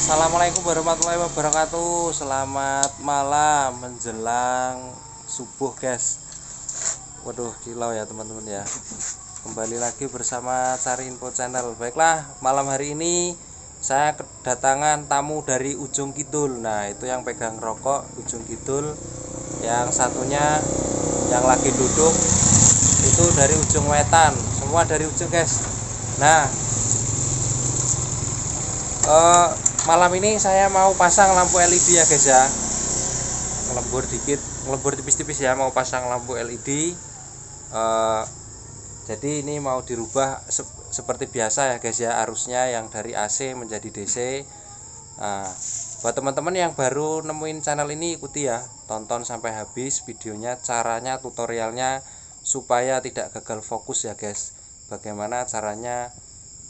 Assalamualaikum warahmatullahi wabarakatuh. Selamat malam menjelang subuh, guys. Waduh, kilau ya teman-teman ya. Kembali lagi bersama Cari Info Channel. Baiklah, malam hari ini saya kedatangan tamu dari ujung kidul. Nah, itu yang pegang rokok ujung kidul. Yang satunya yang lagi duduk itu dari ujung wetan. Semua dari ujung, guys. Nah, malam ini saya mau pasang lampu LED ya guys ya. Ngelembur dikit, ngelembur tipis-tipis ya, mau pasang lampu LED. Jadi ini mau dirubah seperti biasa ya guys ya, arusnya yang dari AC menjadi DC. Nah, buat teman-teman yang baru nemuin channel ini, ikuti ya, tonton sampai habis videonya, caranya, tutorialnya supaya tidak gagal fokus ya guys. Bagaimana caranya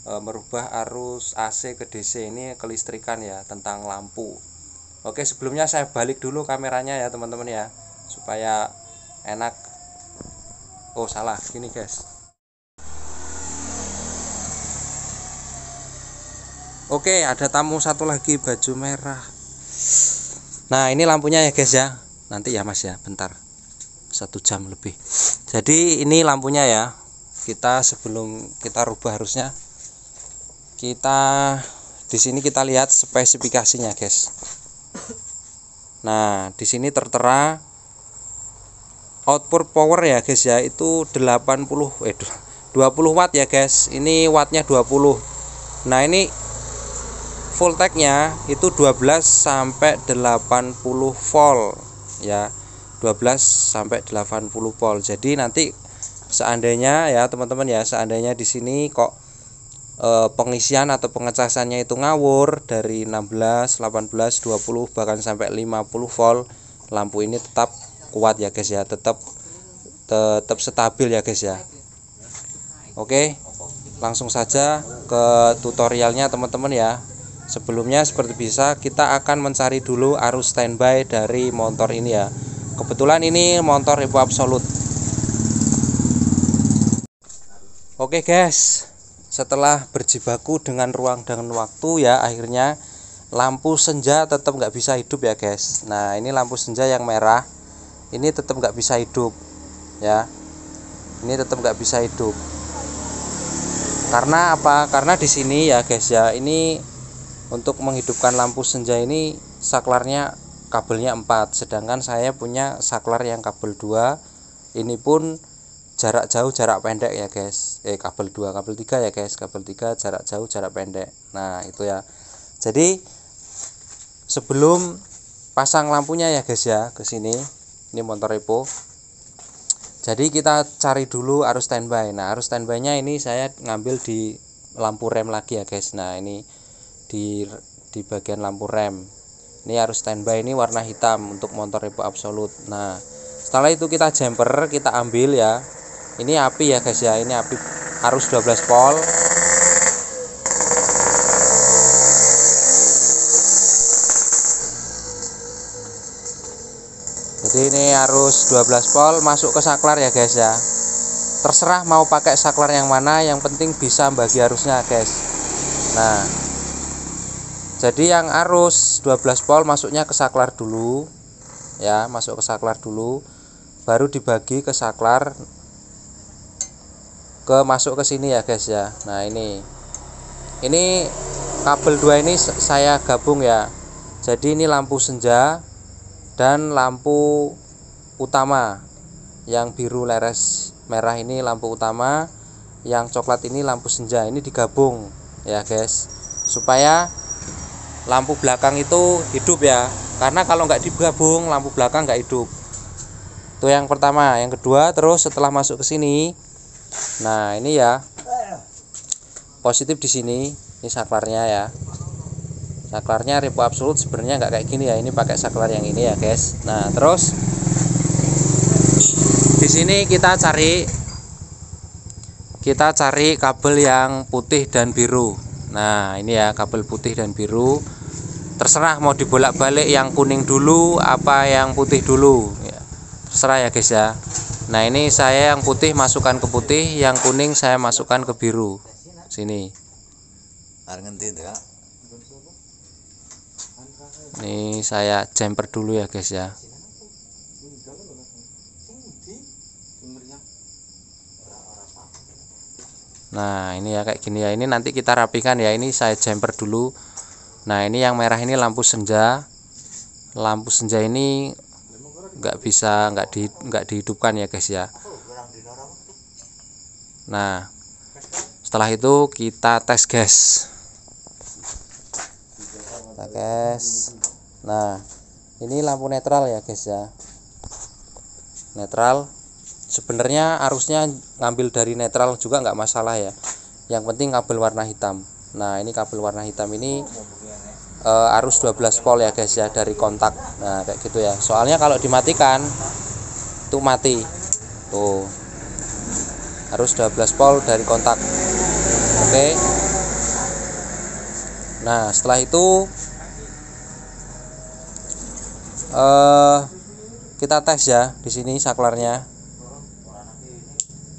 merubah arus AC ke DC ini, kelistrikan ya, tentang lampu. Oke, sebelumnya saya balik dulu kameranya ya teman-teman ya, supaya enak. Oh salah, gini guys. Oke, ada tamu satu lagi baju merah. Nah, ini lampunya ya guys ya. Nanti ya mas ya, bentar, 1 jam lebih. Jadi ini lampunya ya. Kita sebelum kita rubah arusnya, kita di sini kita lihat spesifikasinya guys. Nah, di sini tertera output power ya guys ya, itu 20 watt ya guys. Ini wattnya 20. Nah, ini voltage-nya itu 12 sampai 80 volt ya. 12 sampai 80 volt. Jadi nanti seandainya ya teman-teman ya, seandainya di sini kok pengisian atau pengecasannya itu ngawur dari 16, 18, 20 bahkan sampai 50 volt, lampu ini tetap kuat ya guys ya, tetap stabil ya guys ya. Oke, langsung saja ke tutorialnya teman-teman ya. Sebelumnya seperti biasa kita akan mencari dulu arus standby dari motor ini ya. Kebetulan ini motor Evo Absolute. Oke guys, setelah berjibaku dengan ruang dan waktu ya, akhirnya lampu senja tetap nggak bisa hidup ya guys. Nah, ini lampu senja yang merah ini tetap nggak bisa hidup ya. Ini tetap nggak bisa hidup. Karena apa? Karena di sini ya guys ya, ini untuk menghidupkan lampu senja ini saklarnya kabelnya 4, sedangkan saya punya saklar yang kabel 2. Ini pun jarak jauh jarak pendek ya guys. Kabel 2, kabel 3 ya guys, kabel 3 jarak jauh jarak pendek. Nah, itu ya. Jadi sebelum pasang lampunya ya guys ya, ke sini. Ini motor Evo. Jadi kita cari dulu arus standby. Nah, arus standby-nya ini saya ngambil di lampu rem lagi ya guys. Nah, ini di bagian lampu rem. Ini arus standby ini warna hitam untuk motor Evo Absolute. Nah, setelah itu kita jumper, kita ambil ya. Ini api ya guys ya, ini api arus 12 volt. Jadi ini arus 12 volt masuk ke saklar ya guys ya. Terserah mau pakai saklar yang mana, yang penting bisa bagi arusnya guys. Nah, jadi yang arus 12 volt masuknya ke saklar dulu ya, masuk ke saklar dulu, baru dibagi ke saklar masuk ke sini ya guys ya. Nah, ini kabel 2 ini saya gabung ya. Jadi ini lampu senja dan lampu utama. Yang biru leres merah ini lampu utama, yang coklat ini lampu senja. Ini digabung ya guys, supaya lampu belakang itu hidup ya. Karena kalau nggak digabung, lampu belakang nggak hidup. Itu yang pertama. Yang kedua, terus setelah masuk ke sini, nah ini ya positif di sini. Ini saklarnya ya. Saklarnya Evo Absolute sebenarnya nggak kayak gini ya. Ini pakai saklar yang ini ya guys. Nah, terus di sini kita cari kabel yang putih dan biru. Nah, ini ya kabel putih dan biru. Terserah mau dibolak-balik yang kuning dulu apa yang putih dulu ya. Terserah ya guys ya. Nah, ini saya yang putih masukkan ke putih, yang kuning saya masukkan ke biru. Sini. Ini saya jumper dulu ya guys ya. Nah ini ya kayak gini ya, ini nanti kita rapikan ya. Ini saya jumper dulu. Nah ini yang merah ini lampu senja. Lampu senja ini nggak dihidupkan ya guys ya. Nah setelah itu kita tes gas. Kita gas. Nah ini lampu netral ya guys ya. Netral. Sebenarnya arusnya ngambil dari netral juga nggak masalah ya. Yang penting kabel warna hitam. Nah ini kabel warna hitam ini arus 12 volt ya guys ya, dari kontak. Nah kayak gitu ya. Soalnya kalau dimatikan itu mati. Tuh. Arus 12 volt dari kontak. Oke. Nah setelah itu kita tes ya di sini saklarnya.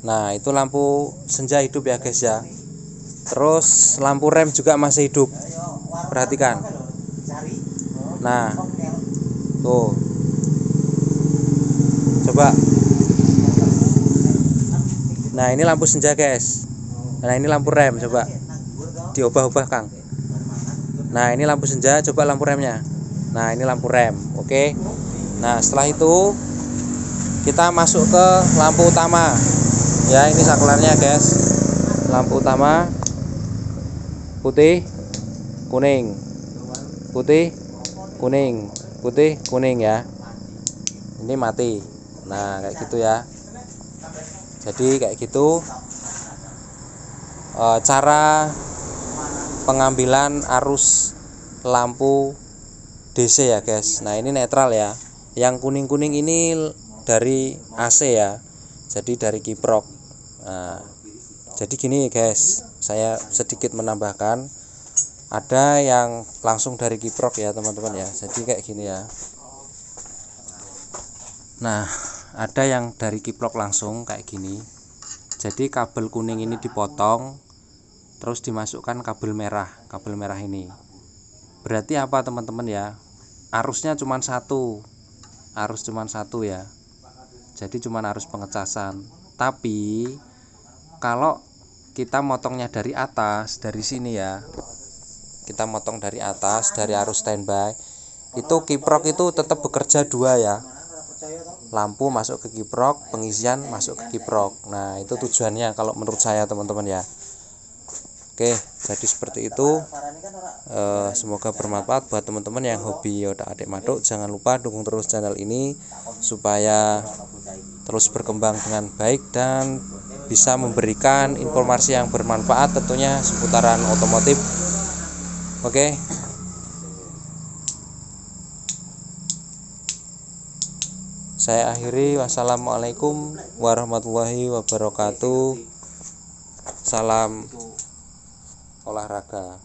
Nah itu lampu senja hidup ya guys ya. Terus lampu rem juga masih hidup. Perhatikan. Nah tuh, coba. Nah ini lampu senja guys. Nah ini lampu rem, coba diubah-ubah Kang. Nah ini lampu senja, coba lampu remnya. Nah ini lampu rem. Oke. Nah setelah itu kita masuk ke lampu utama. Ya ini saklarnya guys. Lampu utama putih, kuning, putih, kuning, putih, kuning ya. Ini mati. Nah kayak gitu ya. Jadi kayak gitu cara pengambilan arus lampu DC ya guys. Nah ini netral ya. Yang kuning-kuning ini dari AC ya. Jadi dari kiprok. Nah, jadi gini guys, saya sedikit menambahkan, ada yang langsung dari kiprok ya teman-teman ya. Jadi kayak gini ya. Nah ada yang dari kiprok langsung kayak gini. Jadi kabel kuning ini dipotong, terus dimasukkan kabel merah ini. Berarti apa teman-teman ya? Arusnya cuma satu. Arus cuma satu ya. Jadi cuma arus pengecasan. Tapi kalau kita motongnya dari atas, dari sini ya, kita motong dari atas, dari arus standby, itu kiprok itu tetap bekerja dua ya. Lampu masuk ke kiprok, pengisian masuk ke kiprok. Nah itu tujuannya kalau menurut saya teman-teman ya. Oke, jadi seperti itu. Semoga bermanfaat buat teman-teman yang hobi otak-atik maduk. Jangan lupa dukung terus channel ini supaya terus berkembang dengan baik dan bisa memberikan informasi yang bermanfaat tentunya seputaran otomotif. Oke. Saya akhiri. Wassalamualaikum warahmatullahi wabarakatuh. Salam olahraga.